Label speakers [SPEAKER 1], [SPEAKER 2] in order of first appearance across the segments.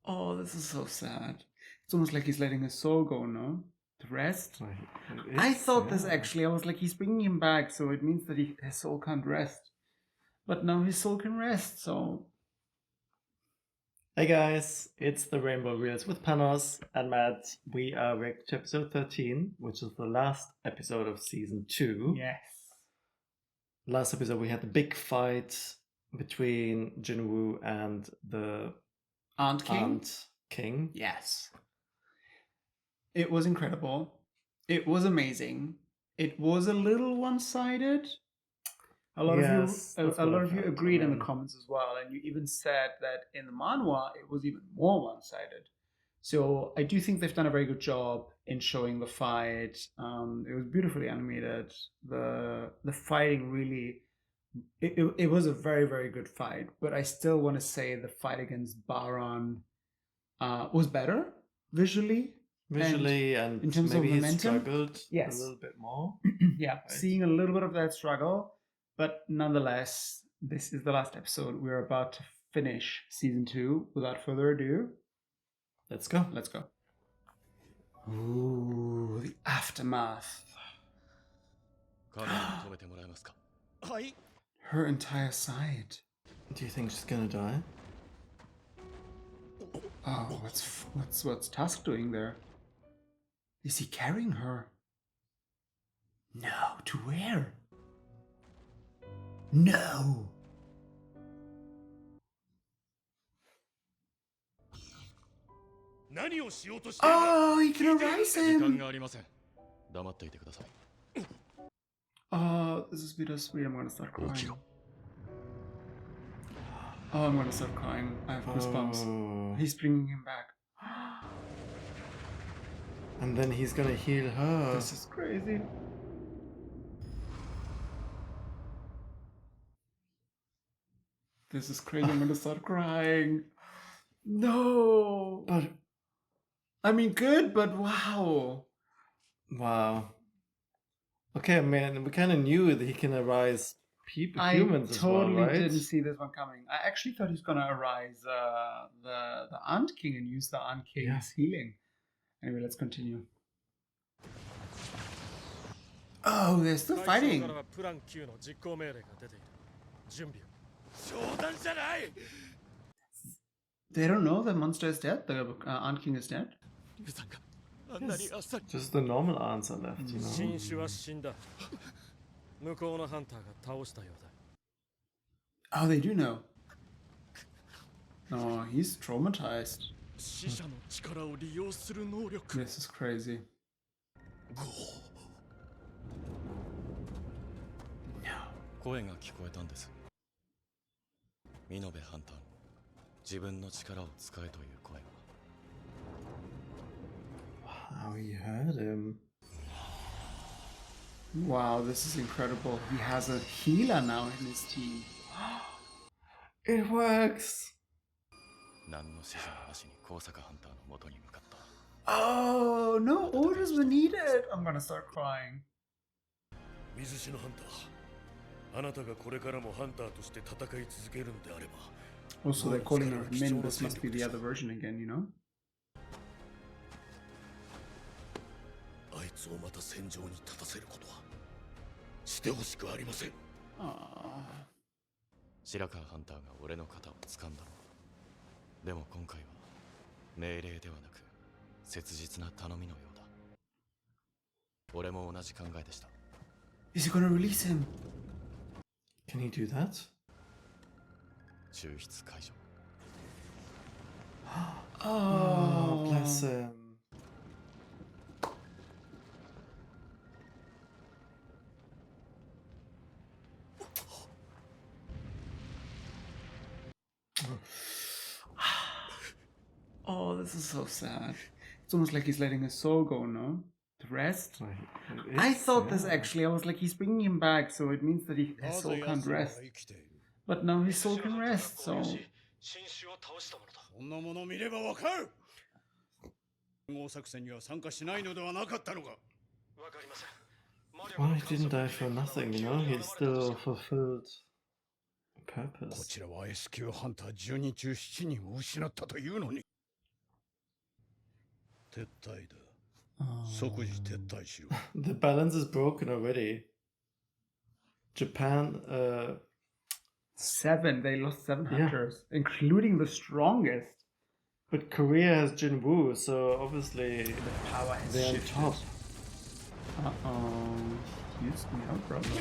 [SPEAKER 1] Oh, this is so sad. It's almost like he's letting his soul go, no? To rest? I thought this actually. I was like, he's bringing him back, so it means that his soul can't rest. But now his soul can rest, so...
[SPEAKER 2] Hey guys, it's the Rainbow Reels with Panos and Matt. We are reacting to episode 13, which is the last episode of season 2.
[SPEAKER 1] Yes.
[SPEAKER 2] Last episode we had the big fight between Jin-woo and the
[SPEAKER 1] Aunt King?
[SPEAKER 2] Aunt King.
[SPEAKER 1] Yes. It was incredible. It was amazing. It was a little one-sided. A lot of you agreed in the comments as well, and you even said that in the manhwa it was even more one-sided. So I do think they've done a very good job in showing the fight. It was beautifully animated. The fighting really, it was a very, very good fight. But I still want to say the fight against Baron was better visually.
[SPEAKER 2] And
[SPEAKER 1] in terms
[SPEAKER 2] maybe
[SPEAKER 1] of momentum,
[SPEAKER 2] he struggled a
[SPEAKER 1] yes,
[SPEAKER 2] little bit more.
[SPEAKER 1] Yeah, right. Seeing a little bit of that struggle, but nonetheless, this is the last episode. We're about to finish season 2. Without further ado,
[SPEAKER 2] let's go.
[SPEAKER 1] Let's go. Ooh, the aftermath. Her entire side.
[SPEAKER 2] Do you think she's gonna die?
[SPEAKER 1] Oh, what's Tusk doing there? Is he carrying her? No, to where? No! Oh, he can arise him! Oh, this is bittersweet. I'm gonna start crying. Oh, I'm gonna start crying. I have goosebumps. He's bringing him back.
[SPEAKER 2] And then he's gonna heal her.
[SPEAKER 1] This is crazy. This is crazy. I'm gonna start crying. No.
[SPEAKER 2] But
[SPEAKER 1] I mean, good, but wow.
[SPEAKER 2] Wow. Okay, man, we kind of knew that he can arise humans as well, right? I
[SPEAKER 1] totally didn't see this one coming. I actually thought he's gonna arise the Ant King and use the Ant King's healing. Anyway, let's continue. Oh, they're still fighting. They don't know the monster is dead. The Ant King is dead.
[SPEAKER 2] Yes, just the normal answer left, you know.
[SPEAKER 1] Oh, they do know. Oh, he's traumatized. This is crazy. No.
[SPEAKER 3] 声が聞こえたんです。見延ハンターの自分の力を使えという声が。
[SPEAKER 2] Wow, he heard him.
[SPEAKER 1] Wow, this is incredible. He has a healer now in his team.
[SPEAKER 2] It works.
[SPEAKER 3] 何の指示もなしに高坂ハンターの元に向かった。
[SPEAKER 1] Oh, no orders were needed. I'm gonna start crying.
[SPEAKER 4] 水篠ハンター。あなたがこれからもハンターとして戦い続けるのであれば。
[SPEAKER 1] Also, they're calling her Min. This must be the other version again, you know?
[SPEAKER 4] あいつをまた戦場に立たせることはしてほしくありません。
[SPEAKER 3] 白川ハンターが俺の肩を掴んだの。でも今回は命令ではなく切実な頼みのようだ。俺も同じ考えでした。
[SPEAKER 1] Is he gonna release him?
[SPEAKER 2] Can he do that?
[SPEAKER 3] 抽出解除。
[SPEAKER 2] Oh, bless him.
[SPEAKER 1] Oh, this is so sad. It's almost like he's letting his soul go, no? To rest? I thought this actually. I was like, he's bringing him back, so it means that his soul can't rest. But now his soul can rest, so...
[SPEAKER 2] Well, he didn't die for nothing, you know? He still fulfilled Purpose.
[SPEAKER 4] こちらは S 級ハンター10人中7人を失ったというのに。撤退だ。即時撤退しろ。
[SPEAKER 2] The balance is broken already. Japan,
[SPEAKER 1] 7. They lost 7
[SPEAKER 2] Yeah.
[SPEAKER 1] hunters, including the strongest.
[SPEAKER 2] but Korea has Jin-woo, so obviously
[SPEAKER 1] The power has
[SPEAKER 2] they're on
[SPEAKER 1] shifted.
[SPEAKER 2] top.
[SPEAKER 1] Uh-oh. Houston, no problem.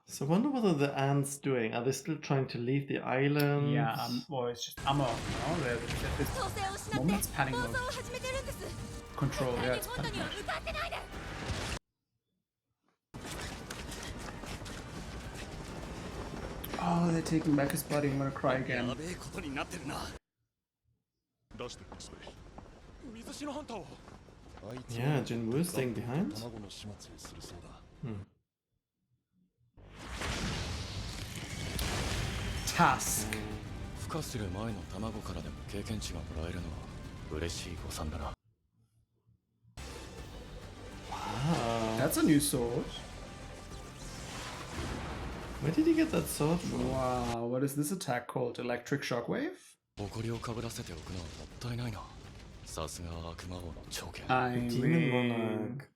[SPEAKER 2] So I wonder what are the ants doing? Are they still trying to leave the island?
[SPEAKER 1] Yeah, well, it's just ammo. No, they're this moment's panic mode. Control, yeah, it's panic mode. Oh, they're taking back his body. I'm gonna cry again.
[SPEAKER 4] べえことになってるな。
[SPEAKER 5] 出してください。水死のハンターを。
[SPEAKER 2] Yeah, Jin-woo is staying behind.
[SPEAKER 5] 卵の始末をするそうだ。
[SPEAKER 1] Task.
[SPEAKER 3] 孵化する前の卵からでも経験値がもらえるのは嬉しい誤算だな。
[SPEAKER 2] Wow.
[SPEAKER 1] That's a new sword.
[SPEAKER 2] Where did he get that sword from?
[SPEAKER 1] Wow, what is this attack called? Electric shockwave?
[SPEAKER 3] 誇りをかぶらせておくのはもったいないな。さすが悪魔王の長剣。
[SPEAKER 1] I
[SPEAKER 2] Demon
[SPEAKER 1] mean,
[SPEAKER 2] Monarch.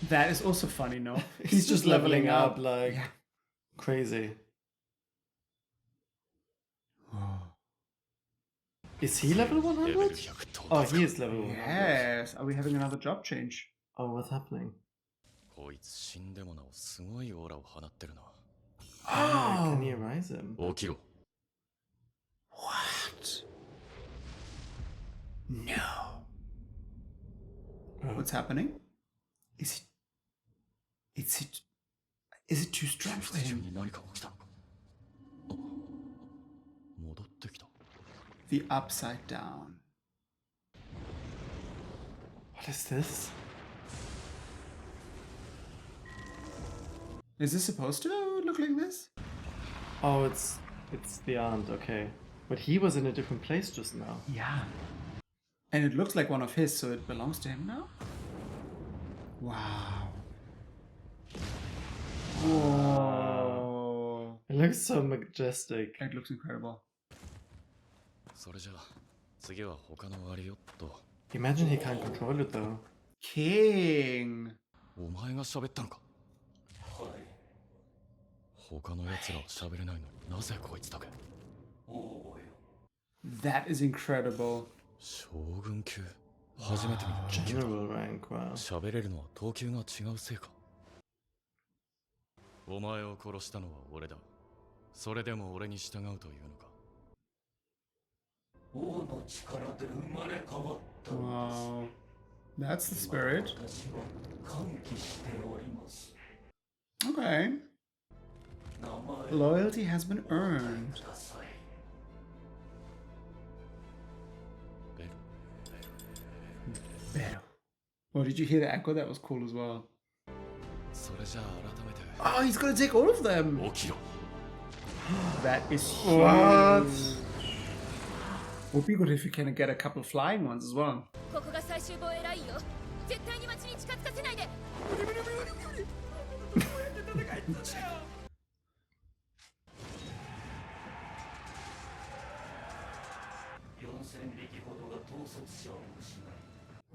[SPEAKER 1] that is also funny, no?
[SPEAKER 2] He's just leveling up like
[SPEAKER 1] Yeah.
[SPEAKER 2] crazy. Is he level
[SPEAKER 3] レベル
[SPEAKER 2] 100?
[SPEAKER 3] 100到
[SPEAKER 2] Oh,
[SPEAKER 3] 達
[SPEAKER 2] he is level 100.
[SPEAKER 1] Yes. Are we having another job change?
[SPEAKER 2] Oh, what's happening?
[SPEAKER 3] こいつ死んでもなおすごいオーラを放ってるな。
[SPEAKER 2] Oh, can he arise him?
[SPEAKER 3] 起きろ。
[SPEAKER 1] What? No. What's happening? Is it too strong for
[SPEAKER 3] 中
[SPEAKER 1] him?
[SPEAKER 3] に何か起きたのか。あ、戻ってきた。
[SPEAKER 1] The upside down.
[SPEAKER 2] What is this?
[SPEAKER 1] Is this supposed to look like this?
[SPEAKER 2] Oh, it's the aunt, okay. But he was in a different place just now.
[SPEAKER 1] Yeah. And it looks like one of his, so it belongs to him now? Wow. Whoa.
[SPEAKER 2] It looks so majestic.
[SPEAKER 1] It looks incredible.
[SPEAKER 3] それじゃあ次は他のあれよと。
[SPEAKER 2] Imagine he can't control it though.
[SPEAKER 1] King.
[SPEAKER 3] お前が喋ったのか。他の奴らは喋れないのになぜこいつだけ。
[SPEAKER 1] That is incredible.
[SPEAKER 3] 将軍級初めて見る級だ。
[SPEAKER 2] General rank, wow.
[SPEAKER 3] 喋れるのは等級が違うせいか。お前を殺したのは俺だ。それでも俺に従うというのか。
[SPEAKER 1] Wow. That's the spirit. Okay. Loyalty has been earned.
[SPEAKER 3] ベル。
[SPEAKER 1] Better. Oh, did you hear the echo? That was cool as well.
[SPEAKER 3] それじゃあ改めて
[SPEAKER 1] Oh, he's gonna take all of them.
[SPEAKER 3] 起きろ。
[SPEAKER 1] That is huge.
[SPEAKER 2] What?
[SPEAKER 1] Would be good if you can get a couple flying ones as well.
[SPEAKER 6] ここが最終防衛ラインよ。絶対に町に近づかせないで。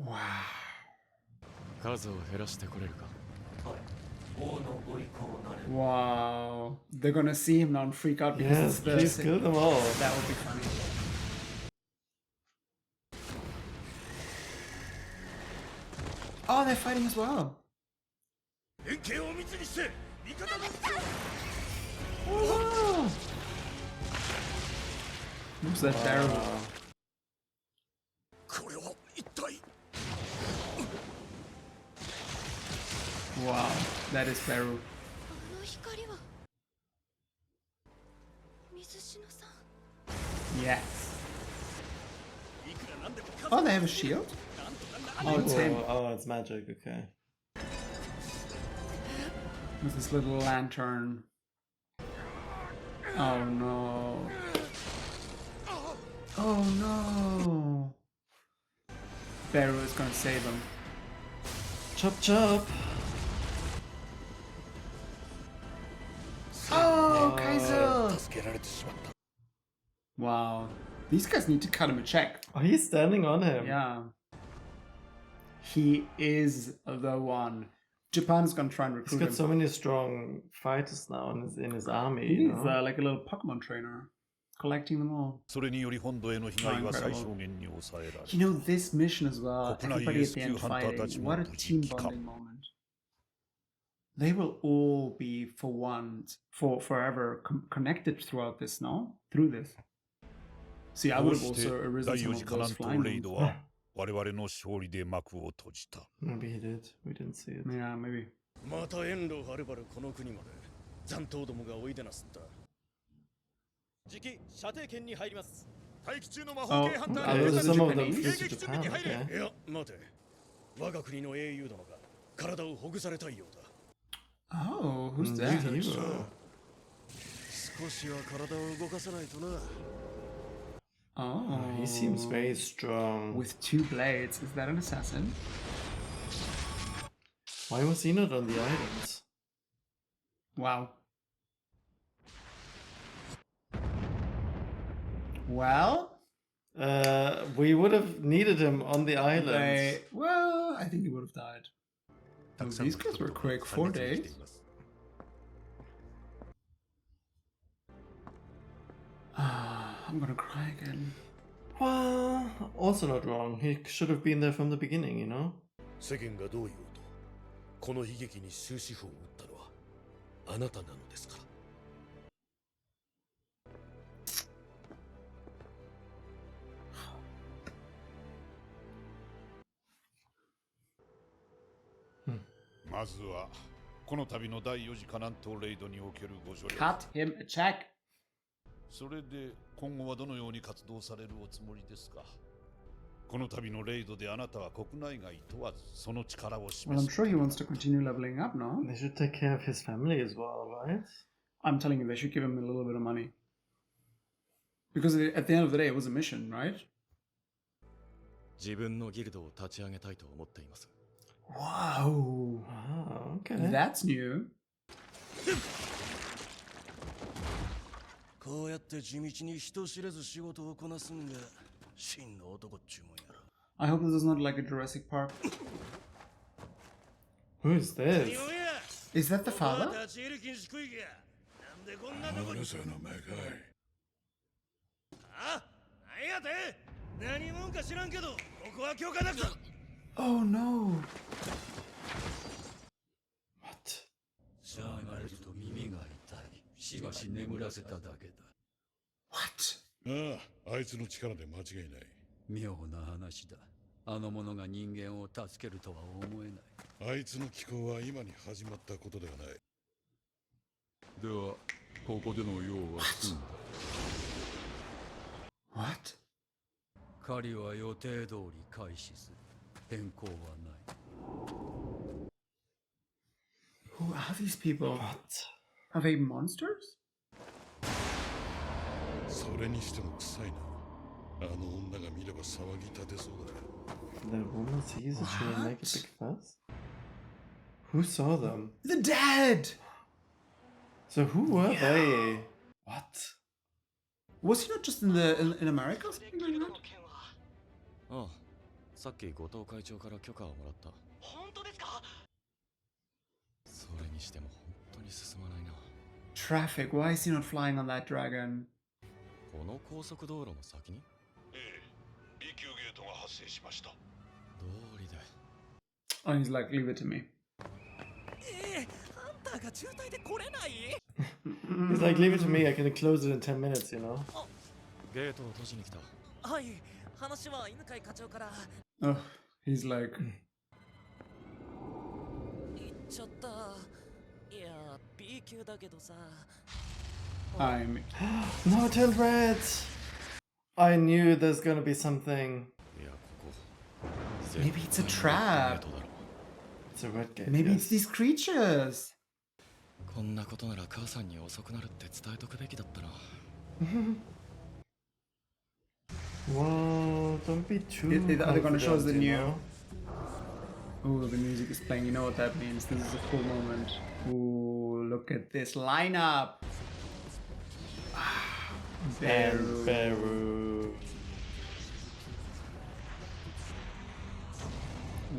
[SPEAKER 1] Wow.
[SPEAKER 3] 数を減らしてくれるか。
[SPEAKER 1] Wow. They're gonna see him now and freak out because
[SPEAKER 2] Yes,
[SPEAKER 1] it's the
[SPEAKER 2] please kill them all.
[SPEAKER 1] That would be funny. Oh, they're fighting as well.
[SPEAKER 4] 円形を密にして味方の
[SPEAKER 1] Oh. What's that barrel?
[SPEAKER 4] これは一体
[SPEAKER 1] Wow, that is barrel.
[SPEAKER 6] あの光は水篠さん。
[SPEAKER 1] Yes. Oh, they have a shield? Oh, it's him
[SPEAKER 2] Oh, it's magic, okay.
[SPEAKER 1] with this little lantern. Oh no. Oh no. Beru is gonna save him.
[SPEAKER 2] Chop chop!
[SPEAKER 4] けられてしまった。
[SPEAKER 1] Wow. These guys need to cut him a check.
[SPEAKER 2] Oh, he's standing on him.
[SPEAKER 1] Yeah. He is the one. Japan's gonna try and
[SPEAKER 2] He's
[SPEAKER 1] recruit
[SPEAKER 2] got
[SPEAKER 1] him.
[SPEAKER 2] so many strong fighters now in his army.
[SPEAKER 1] He's
[SPEAKER 2] You know?
[SPEAKER 1] like a little Pokemon trainer, collecting them all.
[SPEAKER 5] それにより本土への被害は最小限に抑えられ
[SPEAKER 1] You know, this mission as well,
[SPEAKER 5] 国内
[SPEAKER 1] everybody at the end
[SPEAKER 5] SQ ハンターたち
[SPEAKER 1] fighting,
[SPEAKER 5] も
[SPEAKER 1] what a
[SPEAKER 5] 無事
[SPEAKER 1] team
[SPEAKER 5] 帰還
[SPEAKER 1] bonding moment. They will all be for forever connected throughout this, no? Through this. See, I
[SPEAKER 5] こ
[SPEAKER 1] would
[SPEAKER 5] う
[SPEAKER 1] have
[SPEAKER 5] して
[SPEAKER 1] also arisen
[SPEAKER 5] 第
[SPEAKER 1] some
[SPEAKER 5] 4次
[SPEAKER 1] of
[SPEAKER 5] カナ
[SPEAKER 1] those
[SPEAKER 5] ン島
[SPEAKER 1] flying
[SPEAKER 5] レイド
[SPEAKER 1] ones.
[SPEAKER 5] は我々の勝利で幕を閉じた。
[SPEAKER 2] Maybe he did. We didn't see it.
[SPEAKER 1] Yeah, maybe.
[SPEAKER 4] また遠路はるばるこの国まで残党どもがおいでなすった。次期射程圏に入ります。
[SPEAKER 5] 待機中の魔
[SPEAKER 1] Oh,
[SPEAKER 5] 法系ハンタ
[SPEAKER 1] are
[SPEAKER 5] ー
[SPEAKER 1] those
[SPEAKER 5] に
[SPEAKER 1] the
[SPEAKER 2] some of them
[SPEAKER 1] Japanese?
[SPEAKER 2] flew to Japan. Okay.
[SPEAKER 4] いや、待て。我が国の英雄殿が体をほぐされたいようだ。
[SPEAKER 1] Oh, who's
[SPEAKER 2] New
[SPEAKER 1] that?
[SPEAKER 2] hero.
[SPEAKER 4] 少しは体を動かさないとな。
[SPEAKER 1] Oh,
[SPEAKER 2] He seems very strong.
[SPEAKER 1] with 2 blades. Is that an assassin?
[SPEAKER 2] Why was he not on the islands?
[SPEAKER 1] Wow. Well,
[SPEAKER 2] We would have needed him on the islands.
[SPEAKER 1] I think he would have died. Oh, these guys were quick. 4 days. I'm gonna cry again.
[SPEAKER 2] Well, also not wrong. He should have been there from the beginning, you know?
[SPEAKER 4] 世間がどう言おうと、この悲劇に終止符を打ったのはあなたなのですから。
[SPEAKER 5] まずはこの度の第4次カナン島レイドにおけるご助力。
[SPEAKER 1] Cut him a check.
[SPEAKER 5] それで今後はどのように活動されるおつもりですか。この度のレイドであなたは国内外問わずその力を
[SPEAKER 1] Well,
[SPEAKER 5] 示
[SPEAKER 1] I'm
[SPEAKER 5] す。
[SPEAKER 1] sure he wants to continue leveling up, no?
[SPEAKER 2] They should take care of his family as well, right?
[SPEAKER 1] I'm telling you, they should give him a little bit of money. Because at the end of the day, it was a mission, right?
[SPEAKER 3] 自分のギルドを立ち上げたいと思っています。
[SPEAKER 1] Wow.
[SPEAKER 2] Oh, okay.
[SPEAKER 1] That's new.
[SPEAKER 4] こうやって地道に人知れず仕事をこなすんが真の男っちゅうもんやろ。
[SPEAKER 1] I hope this is not like a Jurassic Park.
[SPEAKER 2] Who is this?
[SPEAKER 1] Is that the father?
[SPEAKER 4] 立ち入り禁止区域や。なんでこんなとこに。
[SPEAKER 5] その目がい。
[SPEAKER 4] あ、なんやて。何者か知らんけど、ここは許可なく。
[SPEAKER 1] Oh no.
[SPEAKER 2] What?
[SPEAKER 7] しゃがれると耳が痛い。しばし眠らせただけだ。
[SPEAKER 1] What?
[SPEAKER 5] ああ、あいつの力で間違いない。
[SPEAKER 7] 妙な話だ。あの者が人間を助けるとは思えない。
[SPEAKER 5] あいつの機構は今に始まったことではない。
[SPEAKER 7] では、ここでの用は済んだ。
[SPEAKER 1] What?
[SPEAKER 7] 狩りは予定通り開始する。変更はない。
[SPEAKER 1] Who are these people?
[SPEAKER 2] What?
[SPEAKER 1] Are they monsters?
[SPEAKER 5] それにしても臭いな。あの女が見れば騒ぎ立てそうだ。
[SPEAKER 2] The woman sees it, she will make a big fuss? Who saw them?
[SPEAKER 1] The dead!
[SPEAKER 2] So who were they? What?
[SPEAKER 1] Was he not just in America or something like that?
[SPEAKER 3] ああ、さっき後藤会長から許可をもらった。
[SPEAKER 8] 本当ですか？
[SPEAKER 3] それにしても本当に進まないな。
[SPEAKER 1] Traffic, why is he not flying on that dragon?
[SPEAKER 3] この高速道路の先に？
[SPEAKER 5] ええ、B 級ゲートが発生しました。
[SPEAKER 3] 道理で。
[SPEAKER 1] Oh, he's like, leave it to me.
[SPEAKER 8] ハンターが渋滞で来れない？
[SPEAKER 2] He's like, leave it to me, I can close it in 10 minutes, you know?
[SPEAKER 3] ゲートを閉じに来た。
[SPEAKER 8] はい、話は犬飼課長から。
[SPEAKER 1] Oh, he's like,
[SPEAKER 8] 言っちゃった。いや、B 級だけどさ。
[SPEAKER 1] I'm.
[SPEAKER 2] No, it turned red! I knew there's gonna be something.
[SPEAKER 3] いや、ここ。
[SPEAKER 1] Maybe it's a
[SPEAKER 3] 絶対に
[SPEAKER 1] trap.
[SPEAKER 3] ゲートだろ。
[SPEAKER 2] It's a red gate.
[SPEAKER 1] Maybe
[SPEAKER 2] yes.
[SPEAKER 1] it's these creatures.
[SPEAKER 3] こんなことなら母さんに遅くなるって伝えとくべきだったな。
[SPEAKER 2] Well, don't be too
[SPEAKER 1] Are they gonna show us the
[SPEAKER 2] confident, you
[SPEAKER 1] new?
[SPEAKER 2] know?
[SPEAKER 1] Oh, the music is playing. You know what that means. This is a cool moment. Ooh, look at this lineup.
[SPEAKER 2] And Beru.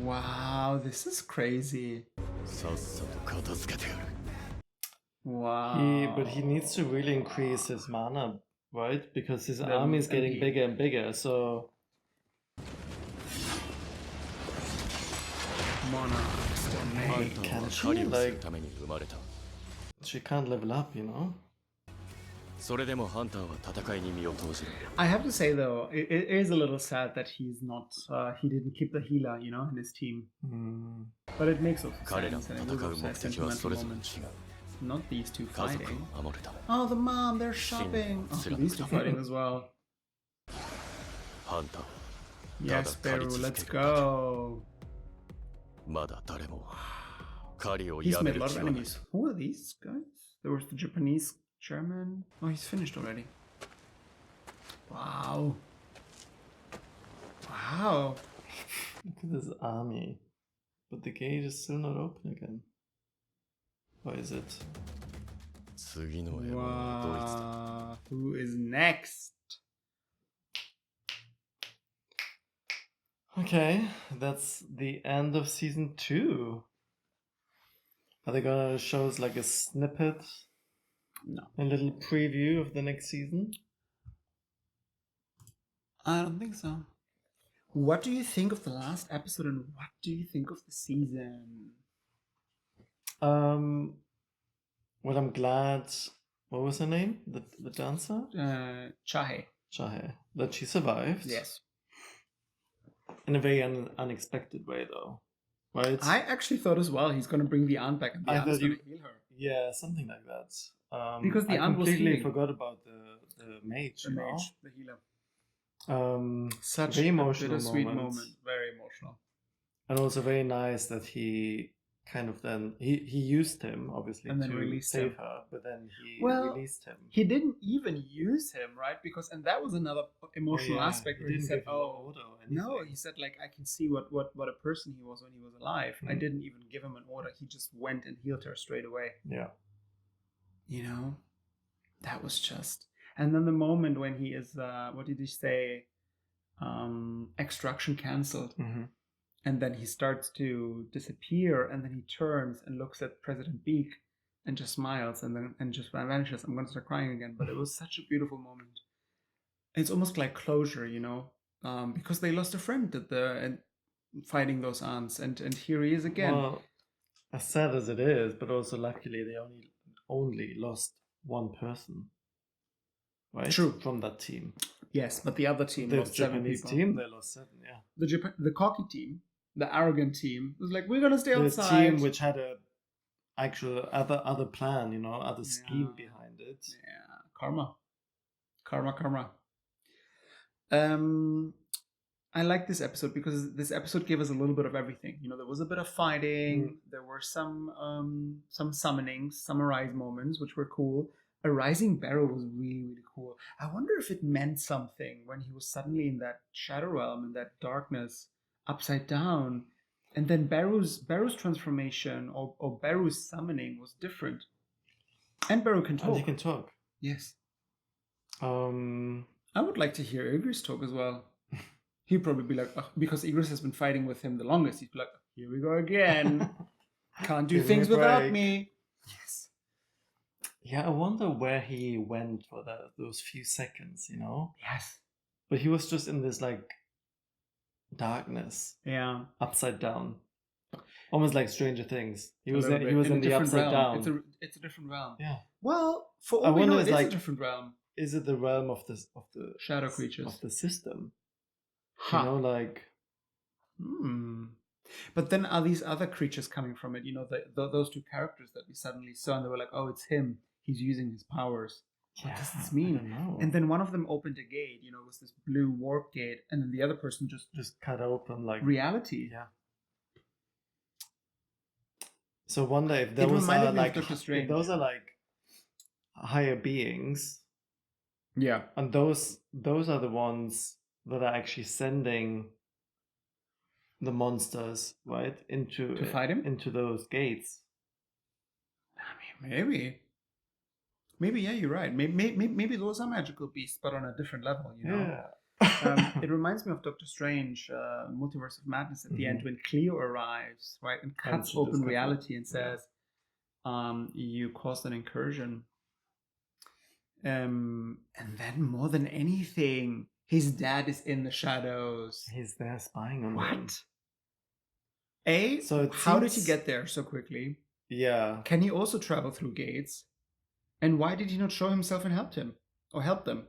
[SPEAKER 1] Wow, this is crazy.
[SPEAKER 3] さっさと片付けてやる
[SPEAKER 1] Wow.
[SPEAKER 2] But he needs to really increase his mana, right? Because his
[SPEAKER 1] The
[SPEAKER 2] army is getting
[SPEAKER 1] MP.
[SPEAKER 2] bigger and bigger, so...
[SPEAKER 1] Monarchs
[SPEAKER 3] ハン
[SPEAKER 1] domain.
[SPEAKER 3] ター
[SPEAKER 2] Can
[SPEAKER 3] は
[SPEAKER 2] she,
[SPEAKER 3] 狩りをする
[SPEAKER 2] like-
[SPEAKER 3] ために生まれた
[SPEAKER 2] She can't level up, you know?
[SPEAKER 3] それでもハンターは戦いに身を投じる
[SPEAKER 1] I have to say though, it is a little sad that he's not. He didn't keep the healer, you know, in his team.
[SPEAKER 2] Hmm.
[SPEAKER 1] But it makes also
[SPEAKER 3] 彼ら
[SPEAKER 1] sense,
[SPEAKER 3] の
[SPEAKER 1] and it
[SPEAKER 3] 戦
[SPEAKER 1] was
[SPEAKER 3] う
[SPEAKER 1] also
[SPEAKER 3] 目
[SPEAKER 1] a
[SPEAKER 3] 的はそ
[SPEAKER 1] sentimental
[SPEAKER 3] れぞれ違
[SPEAKER 1] moment.
[SPEAKER 3] う
[SPEAKER 1] Not these two
[SPEAKER 3] 家族
[SPEAKER 1] fighting.
[SPEAKER 3] を守るため
[SPEAKER 1] Oh, the mom, they're shopping. Oh,
[SPEAKER 3] Shin-
[SPEAKER 1] these two fighting as well.
[SPEAKER 3] ハンター
[SPEAKER 1] Yes,
[SPEAKER 3] Tada,
[SPEAKER 1] Beru,
[SPEAKER 3] Kari
[SPEAKER 1] let's
[SPEAKER 3] tsuzukeru.
[SPEAKER 1] go.
[SPEAKER 3] まだ誰も狩りを
[SPEAKER 1] He's
[SPEAKER 3] やめ
[SPEAKER 1] made a
[SPEAKER 3] る
[SPEAKER 1] lot of
[SPEAKER 3] 気はない
[SPEAKER 1] enemies. Who are these guys? There was the Japanese German. Oh, he's finished already. Wow. Wow.
[SPEAKER 2] Look at this army. But the gate is still not open again. Why is it?
[SPEAKER 3] 次の獲物はドイツだ
[SPEAKER 1] Wow. Who is next?
[SPEAKER 2] Okay, that's the end of season 2. Are they gonna show us like a snippet?
[SPEAKER 1] No.
[SPEAKER 2] A little preview of the next season?
[SPEAKER 1] I don't think so. What do you think of the last episode and what do you think of the season?
[SPEAKER 2] Well, I'm glad. What was her name? The dancer?
[SPEAKER 1] Chahe.
[SPEAKER 2] Chahe. That she survived.
[SPEAKER 1] Yes.
[SPEAKER 2] In a very unexpected way, though. Right?
[SPEAKER 1] I actually thought as well he's going to bring the aunt back and the
[SPEAKER 2] I
[SPEAKER 1] aunt's
[SPEAKER 2] thought
[SPEAKER 1] going
[SPEAKER 2] you-
[SPEAKER 1] to heal her.
[SPEAKER 2] Yeah, something like that.
[SPEAKER 1] Because the
[SPEAKER 2] I
[SPEAKER 1] aunt was
[SPEAKER 2] completely
[SPEAKER 1] healing.
[SPEAKER 2] forgot about the mage.
[SPEAKER 1] The
[SPEAKER 2] you know?
[SPEAKER 1] mage, the healer.
[SPEAKER 2] Such
[SPEAKER 1] Very
[SPEAKER 2] a
[SPEAKER 1] emotional
[SPEAKER 2] bittersweet
[SPEAKER 1] moment. Very emotional.
[SPEAKER 2] And also very nice that he kind of then he used him obviously
[SPEAKER 1] And then
[SPEAKER 2] to
[SPEAKER 1] released
[SPEAKER 2] save
[SPEAKER 1] him.
[SPEAKER 2] her, but then he
[SPEAKER 1] Well,
[SPEAKER 2] released him.
[SPEAKER 1] He didn't even use him, right? And that was another emotional
[SPEAKER 2] Oh, yeah.
[SPEAKER 1] aspect
[SPEAKER 2] He
[SPEAKER 1] where he
[SPEAKER 2] didn't
[SPEAKER 1] said,
[SPEAKER 2] give him an
[SPEAKER 1] "Oh,
[SPEAKER 2] order or
[SPEAKER 1] no,"
[SPEAKER 2] anything.
[SPEAKER 1] he said, "Like I can see what a person he was when he was alive. I
[SPEAKER 2] Mhm.
[SPEAKER 1] didn't even give him an order. He just went and healed her straight away."
[SPEAKER 2] Yeah.
[SPEAKER 1] You know, that was just. And then the moment when he is, what did he say? Extraction cancelled,
[SPEAKER 2] Mm-hmm.
[SPEAKER 1] and then he starts to disappear, and then he turns and looks at President Beak and just smiles, and then just vanishes. I'm going to start crying again, but it was such a beautiful moment. It's almost like closure, you know, because they lost a friend at the fighting those ants, and here he is again.
[SPEAKER 2] Well, as sad as it is, but also luckily they only lost one person. Right?
[SPEAKER 1] True.
[SPEAKER 2] From that team.
[SPEAKER 1] Yes, but the other team
[SPEAKER 2] The
[SPEAKER 1] lost 7
[SPEAKER 2] Japanese
[SPEAKER 1] people.
[SPEAKER 2] team, they lost 7, yeah.
[SPEAKER 1] The cocky team, the arrogant team, was like, we're gonna stay
[SPEAKER 2] The
[SPEAKER 1] outside.
[SPEAKER 2] team which had a actual other plan, you know, other scheme
[SPEAKER 1] Yeah.
[SPEAKER 2] behind it.
[SPEAKER 1] Yeah, karma. I like this episode because this episode gave us a little bit of everything. You know, there was a bit of fighting. There were some summonings, some Arise moments, which were cool. A Rising Barrow was really, really cool. I wonder if it meant something when he was suddenly in that shadow realm, in that darkness, upside down. And then Barrow's transformation or Barrow's summoning was different. And Barrow can talk.
[SPEAKER 2] And he can talk.
[SPEAKER 1] Yes.
[SPEAKER 2] Um,
[SPEAKER 1] I would like to hear Igris talk as well. He'd probably be like, because Igris has been fighting with him the longest, he'd be like, here we go again. Can't do
[SPEAKER 2] Give me
[SPEAKER 1] things
[SPEAKER 2] a
[SPEAKER 1] without
[SPEAKER 2] break.
[SPEAKER 1] me. Yes.
[SPEAKER 2] yeah, I wonder where he went for those few seconds, you know?
[SPEAKER 1] Yes.
[SPEAKER 2] But he was just in this, like, darkness,
[SPEAKER 1] Yeah.
[SPEAKER 2] upside down. Almost like Stranger Things. He
[SPEAKER 1] A
[SPEAKER 2] was
[SPEAKER 1] little
[SPEAKER 2] in,
[SPEAKER 1] bit.
[SPEAKER 2] he was in
[SPEAKER 1] a
[SPEAKER 2] the
[SPEAKER 1] different
[SPEAKER 2] upside
[SPEAKER 1] realm.
[SPEAKER 2] down.
[SPEAKER 1] It's a different realm.
[SPEAKER 2] Yeah.
[SPEAKER 1] Well, for
[SPEAKER 2] I
[SPEAKER 1] all we know,
[SPEAKER 2] wonder
[SPEAKER 1] it
[SPEAKER 2] is
[SPEAKER 1] is
[SPEAKER 2] like-
[SPEAKER 1] a different realm.
[SPEAKER 2] Is it the realm of the
[SPEAKER 1] Shadow creatures.
[SPEAKER 2] of the system?
[SPEAKER 1] Ha.
[SPEAKER 2] You know, like
[SPEAKER 1] But then are these other creatures coming from it? You know, those two characters that we suddenly saw, and they were like, "Oh, it's him. He's using his powers." What does this mean?
[SPEAKER 2] I don't know.
[SPEAKER 1] And then one of them opened a gate. You know, it was this blue warp gate, and then the other person
[SPEAKER 2] just cut open like
[SPEAKER 1] reality.
[SPEAKER 2] Yeah. So wonder if
[SPEAKER 1] It
[SPEAKER 2] those
[SPEAKER 1] reminded
[SPEAKER 2] are
[SPEAKER 1] me of
[SPEAKER 2] like
[SPEAKER 1] Doctor Strange.
[SPEAKER 2] if those are like higher beings,
[SPEAKER 1] Yeah.
[SPEAKER 2] and those are the ones that are actually sending the monsters right into
[SPEAKER 1] To fight him?
[SPEAKER 2] into those gates.
[SPEAKER 1] I mean, maybe. Maybe, yeah, you're right. Maybe those are magical beasts, but on a different level, you know?
[SPEAKER 2] Yeah.
[SPEAKER 1] It reminds me of Doctor Strange, Multiverse of Madness at the end when Cleo arrives, right, and cuts open reality and says, you caused an incursion. And then more than anything, his dad is in the shadows.
[SPEAKER 2] He's there spying on them.
[SPEAKER 1] What?
[SPEAKER 2] So
[SPEAKER 1] how did he get there so quickly?
[SPEAKER 2] Yeah.
[SPEAKER 1] Can he also travel through gates? And why did he not show himself and help him? Or help them?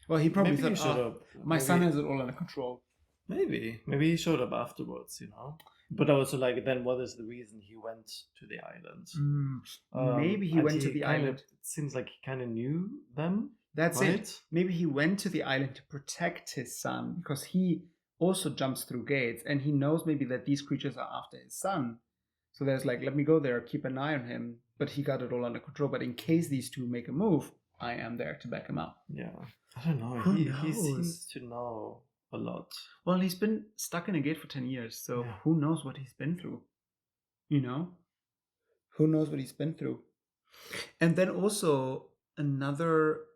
[SPEAKER 1] Well, he probably thought, my son has it all under control.
[SPEAKER 2] Maybe he showed up afterwards, you know. But also, like, then what is the reason he went to the island?
[SPEAKER 1] Maybe he went to the island.
[SPEAKER 2] It seems like he kind of knew them.
[SPEAKER 1] That's
[SPEAKER 2] right?
[SPEAKER 1] it. Maybe he went to the island to protect his son because he also jumps through gates and he knows maybe that these creatures are after his son. So there's like, let me go there, keep an eye on him. But he got it all under control. But in case these two make a move, I am there to back him up.
[SPEAKER 2] Yeah. I don't know. He seems to know a lot.
[SPEAKER 1] Well, he's been stuck in a gate for 10 years. So who knows what he's been through? You know? Who knows what he's been through? And then also another,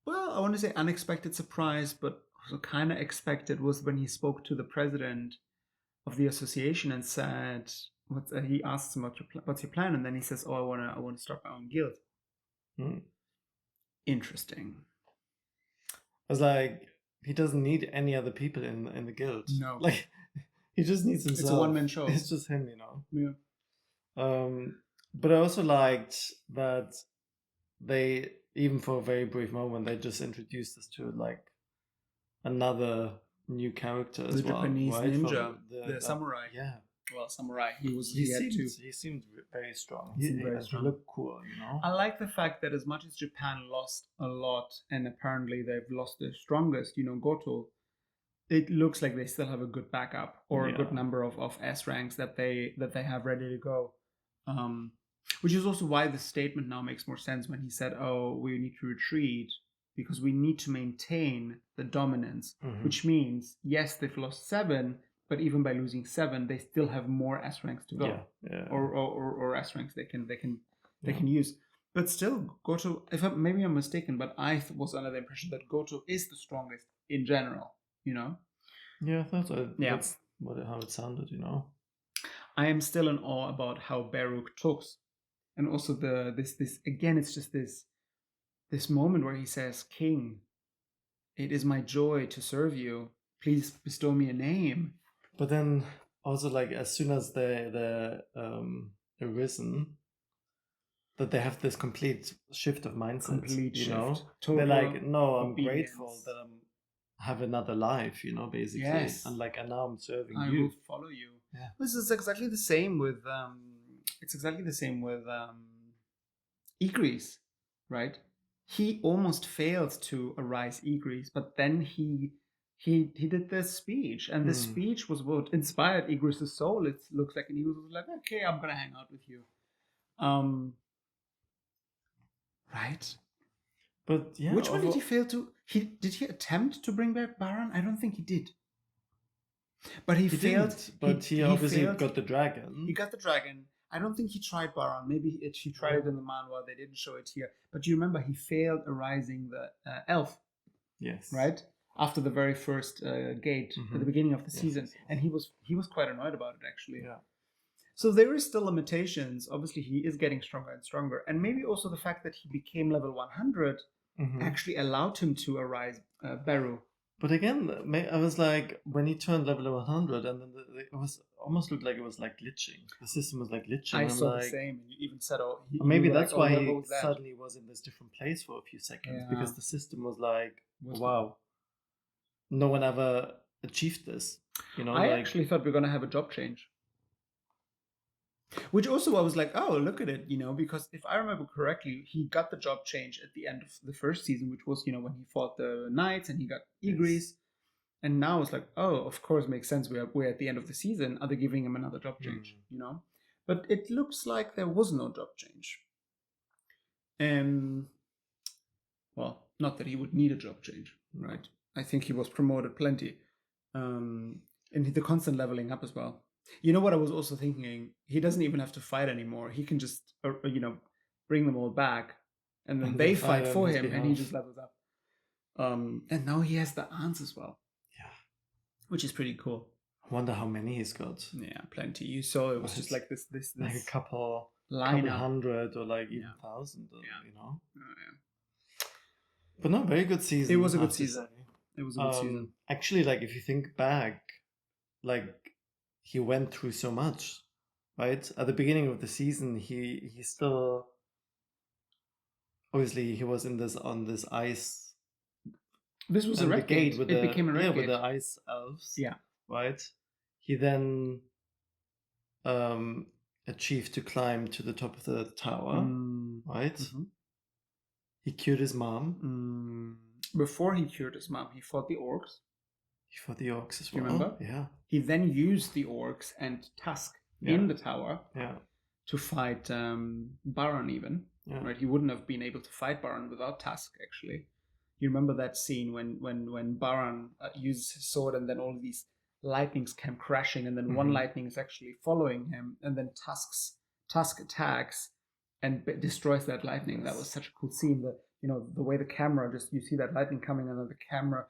[SPEAKER 1] well, I want to say unexpected surprise, but also kind of expected was when he spoke to the president of the association and said, he asks him what's your plan, and then he says, "Oh, I want to start my own guild." Interesting.
[SPEAKER 2] I was like, he doesn't need any other people in the guild.
[SPEAKER 1] No,
[SPEAKER 2] like he just needs himself.
[SPEAKER 1] It's a one-man show.
[SPEAKER 2] It's just him, you know.
[SPEAKER 1] Yeah.
[SPEAKER 2] But I also liked that they, even for a very brief moment, they just introduced us to like another new character as well.
[SPEAKER 1] The Japanese
[SPEAKER 2] right?
[SPEAKER 1] ninja, the samurai.
[SPEAKER 2] Yeah.
[SPEAKER 1] Well, samurai. He
[SPEAKER 2] seemed very strong.
[SPEAKER 1] He
[SPEAKER 2] looked cool, you know.
[SPEAKER 1] I like the fact that as much as Japan lost a lot, and apparently they've lost their strongest, you know, Goto, it looks like they still have a good backup or a good number of S ranks that they have ready to go. Which is also why the statement now makes more sense when he said, "Oh, we need to retreat because we need to maintain the dominance," which means yes, they've lost 7. But even by losing 7, they still have more S ranks to go, or S ranks they can use. But still, Goto. Maybe I'm mistaken, but I was under the impression that Goto is the strongest in general. You know.
[SPEAKER 2] Yeah, I thought so. That's how it sounded. You know.
[SPEAKER 1] I am still in awe about how Baruch talks, and also this again. It's just this moment where he says, "King, it is my joy to serve you. Please bestow me a name."
[SPEAKER 2] But then also, like, as soon as they're arisen, that they have this complete shift of mindset. You know, they're like, no, I'm grateful that I have another life. You know, basically, and like, and now I'm serving you.
[SPEAKER 1] I will follow you. Yeah. This is exactly the same with Igris, right? He almost failed to arise Igris, but then he did this speech, and the speech was what inspired Igris' soul. It looks like, and he was like, "Okay, I'm gonna hang out with you." Right?
[SPEAKER 2] But yeah,
[SPEAKER 1] which one did he fail to? Did he attempt to bring back Baron? I don't think he did. But he failed.
[SPEAKER 2] Didn't, but he obviously got the dragon.
[SPEAKER 1] He got the dragon. I don't think he tried Baron. Maybe he tried it in the manhwa. They didn't show it here. But you remember he failed arising the elf.
[SPEAKER 2] Yes.
[SPEAKER 1] Right? After the very first gate at the beginning of the season, and he was quite annoyed about it actually.
[SPEAKER 2] Yeah.
[SPEAKER 1] So there is still limitations. Obviously, he is getting stronger and stronger, and maybe also the fact that he became level 100 actually allowed him to arise Beru.
[SPEAKER 2] But again, I was like, when he turned level 100, and then it was almost looked like it was like glitching. The system was like glitching.
[SPEAKER 1] I saw the same. And you even said, "Oh,
[SPEAKER 2] maybe that's why he suddenly was in this different place for a few seconds because the system was like, wow. No one ever achieved this, you know.
[SPEAKER 1] I actually thought we were gonna have a job change, which also I was like, oh, look at it, you know, because if I remember correctly, he got the job change at the end of the first season, which was, you know, when he fought the knights and he got Igris, and now it's like, oh, of course, makes sense. We're at the end of the season. Are they giving him another job change? You know, but it looks like there was no job change. Well, not that he would need a job change, right? I think he was promoted plenty. And the constant leveling up as well. You know what I was also thinking? He doesn't even have to fight anymore. He can just, you know, bring them all back and then they fight for him, and he just levels up. And now he has the aunts as well.
[SPEAKER 2] Yeah,
[SPEAKER 1] which is pretty cool.
[SPEAKER 2] I wonder how many he's got.
[SPEAKER 1] Yeah, plenty. You saw it was just like this
[SPEAKER 2] like a couple
[SPEAKER 1] lineup.
[SPEAKER 2] 100 or like even 1,000. You know.
[SPEAKER 1] Oh, yeah.
[SPEAKER 2] But no, very good season.
[SPEAKER 1] It was a good season. It was a good season.
[SPEAKER 2] Actually, like if you think back, like he went through so much, right? At the beginning of the season, he still obviously he was on this ice.
[SPEAKER 1] This was a red gate.
[SPEAKER 2] It became a red gate with the ice elves.
[SPEAKER 1] Yeah.
[SPEAKER 2] Right. He then achieved to climb to the top of the tower. Right. Mm-hmm. He cured his mom.
[SPEAKER 1] Before he cured his mom, he fought the orcs.
[SPEAKER 2] He fought the orcs as well.
[SPEAKER 1] Remember?
[SPEAKER 2] Yeah.
[SPEAKER 1] He then used the orcs and Tusk in the tower to fight Baron even. Yeah. Right? He wouldn't have been able to fight Baron without Tusk, actually. You remember that scene when Baron uses his sword and then all of these lightnings came crashing and then one lightning is actually following him and then Tusk attacks and destroys that lightning. Yes. That was such a cool scene. The way the camera you see that lightning coming and then the camera,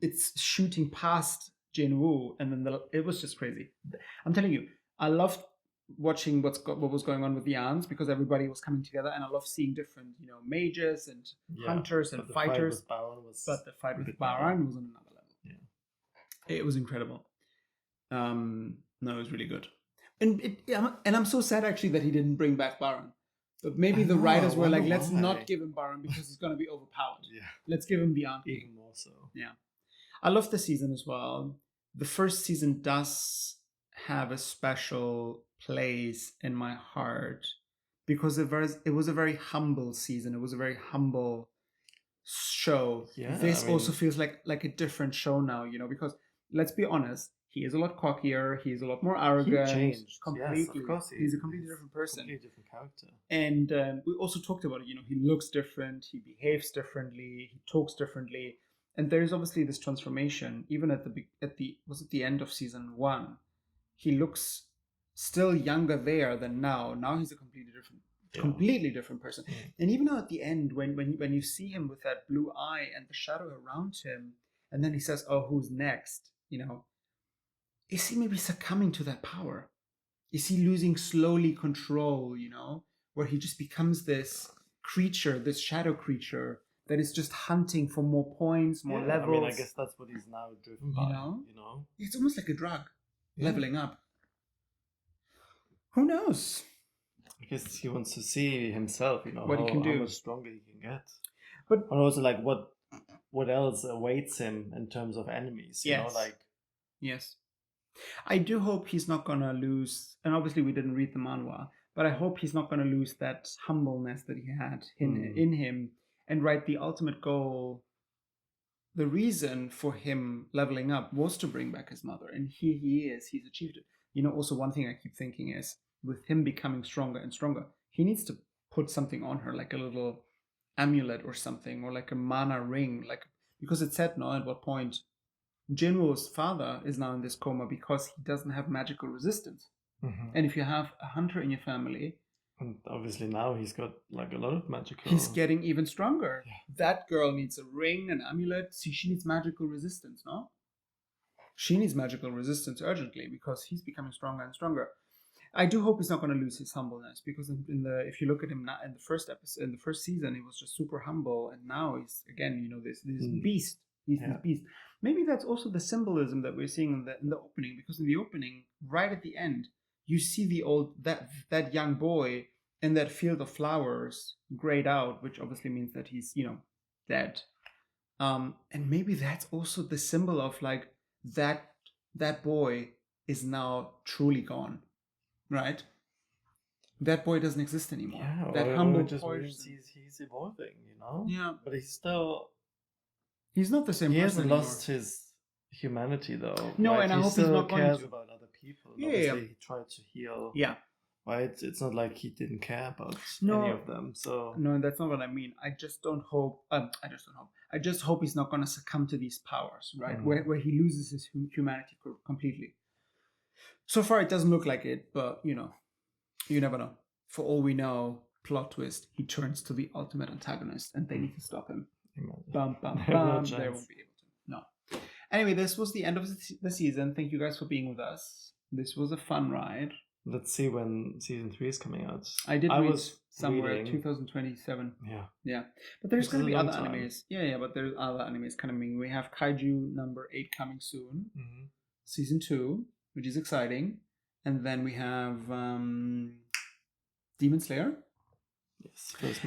[SPEAKER 1] it's shooting past Jin-woo and then it was just crazy. I'm telling you, I loved watching what was going on with the Aans because everybody was coming together and I love seeing different, mages and hunters and fighters. But the fight with Baron was on another level. Yeah. It was incredible. No, it was really good. And I'm so sad actually that he didn't bring back Baron. But maybe the writers were like, let's not give him Baron because he's going to be overpowered. Yeah. Let's give him the Ant King.
[SPEAKER 2] Even more so.
[SPEAKER 1] Yeah. I love the season as well. The first season does have a special place in my heart because it was a very humble season. It was a very humble show. Yeah, this also feels like a different show now, because let's be honest, he is a lot cockier. He's a lot more arrogant.
[SPEAKER 2] He changed
[SPEAKER 1] completely.
[SPEAKER 2] Yes, of course
[SPEAKER 1] he's a completely different person.
[SPEAKER 2] Completely different character.
[SPEAKER 1] And we also talked about it. He looks different. He behaves differently. He talks differently. And there is obviously this transformation. Even at the end of season 1, he looks still younger there than now. Now he's a completely different person. Yeah. And even now at the end, when you see him with that blue eye and the shadow around him, and then he says, "Oh, who's next?" Is he maybe succumbing to that power? Is he losing slowly control, where he just becomes this creature, this shadow creature that is just hunting for more points, more levels?
[SPEAKER 2] I guess that's what he's now driven by,
[SPEAKER 1] It's almost like a drug, leveling up. Who knows?
[SPEAKER 2] I guess he wants to see himself,
[SPEAKER 1] what he can do,
[SPEAKER 2] how much stronger he can get. But also, like, what else awaits him in terms of enemies,
[SPEAKER 1] Yes. I do hope he's not going to lose, and obviously we didn't read the manhwa, but I hope he's not going to lose that humbleness that he had in him, and the ultimate goal, the reason for him leveling up was to bring back his mother, and here he is, he's achieved it. Also one thing I keep thinking is, with him becoming stronger and stronger, he needs to put something on her, like a little amulet or something, or like a mana ring, because it said now at what point Jin-woo's father is now in this coma because he doesn't have magical resistance. And if you have a hunter in your family,
[SPEAKER 2] and obviously now he's got like a lot of magical,
[SPEAKER 1] he's getting even stronger. That girl needs a ring, an amulet. See, she needs magical resistance, no? She needs magical resistance urgently because he's becoming stronger and stronger. I do hope he's not going to lose his humbleness because if you look at him now in the first episode, in the first season, he was just super humble, and now he's again, this beast. He's this beast. Maybe that's also the symbolism that we're seeing in the opening, because in the opening, right at the end, you see that young boy in that field of flowers grayed out, which obviously means that he's dead. And maybe that's also the symbol of like that boy is now truly gone, right? That boy doesn't exist anymore.
[SPEAKER 2] Yeah,
[SPEAKER 1] that humble
[SPEAKER 2] just
[SPEAKER 1] boy.
[SPEAKER 2] He's evolving,
[SPEAKER 1] Yeah,
[SPEAKER 2] but he's still.
[SPEAKER 1] He's not the same person.
[SPEAKER 2] He hasn't
[SPEAKER 1] anymore.
[SPEAKER 2] lost his humanity though.
[SPEAKER 1] No, and I hope he's not going to.
[SPEAKER 2] He cares about other people.
[SPEAKER 1] Yeah,
[SPEAKER 2] obviously, he tried to heal.
[SPEAKER 1] Yeah.
[SPEAKER 2] Right? It's not like he didn't care about any of them. So
[SPEAKER 1] no, that's not what I mean. I just hope he's not going to succumb to these powers, right? Where he loses his humanity completely. So far, it doesn't look like it, but you never know. For all we know, plot twist, he turns to the ultimate antagonist and they need to stop him.
[SPEAKER 2] Bum,
[SPEAKER 1] Bum,
[SPEAKER 2] no
[SPEAKER 1] bum.
[SPEAKER 2] chance.
[SPEAKER 1] They won't be able to. No. Anyway, this was the end of the season. Thank you guys for being with us. This was a fun ride.
[SPEAKER 2] Let's see when season 3 is coming out.
[SPEAKER 1] I read
[SPEAKER 2] was
[SPEAKER 1] somewhere
[SPEAKER 2] reading...
[SPEAKER 1] 2027.
[SPEAKER 2] Yeah.
[SPEAKER 1] But there's going to be other
[SPEAKER 2] time.
[SPEAKER 1] animes. Yeah, but there's other animes coming. We have Kaiju number 8 coming soon.
[SPEAKER 2] Mm-hmm.
[SPEAKER 1] Season 2, which is exciting. And then we have Demon Slayer.
[SPEAKER 2] Yes, first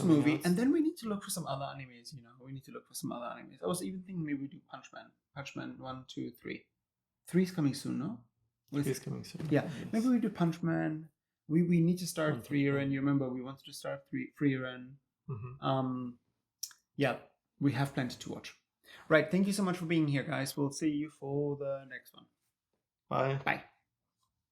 [SPEAKER 2] movie.
[SPEAKER 1] Out. And then we need to look for some other animes, We need to look for some other animes. I was even thinking maybe we do Punch Man. Punch Man 1, 2, 3. 3 is coming soon, no?
[SPEAKER 2] 3 is coming soon.
[SPEAKER 1] Yeah, yes. Maybe we do Punch Man. We need to start 3-ren. You remember we wanted to start 3-ren.
[SPEAKER 2] Mm-hmm.
[SPEAKER 1] Yeah, we have plenty to watch. Right, thank you so much for being here, guys. We'll see you for the next one.
[SPEAKER 2] Bye.
[SPEAKER 1] Bye.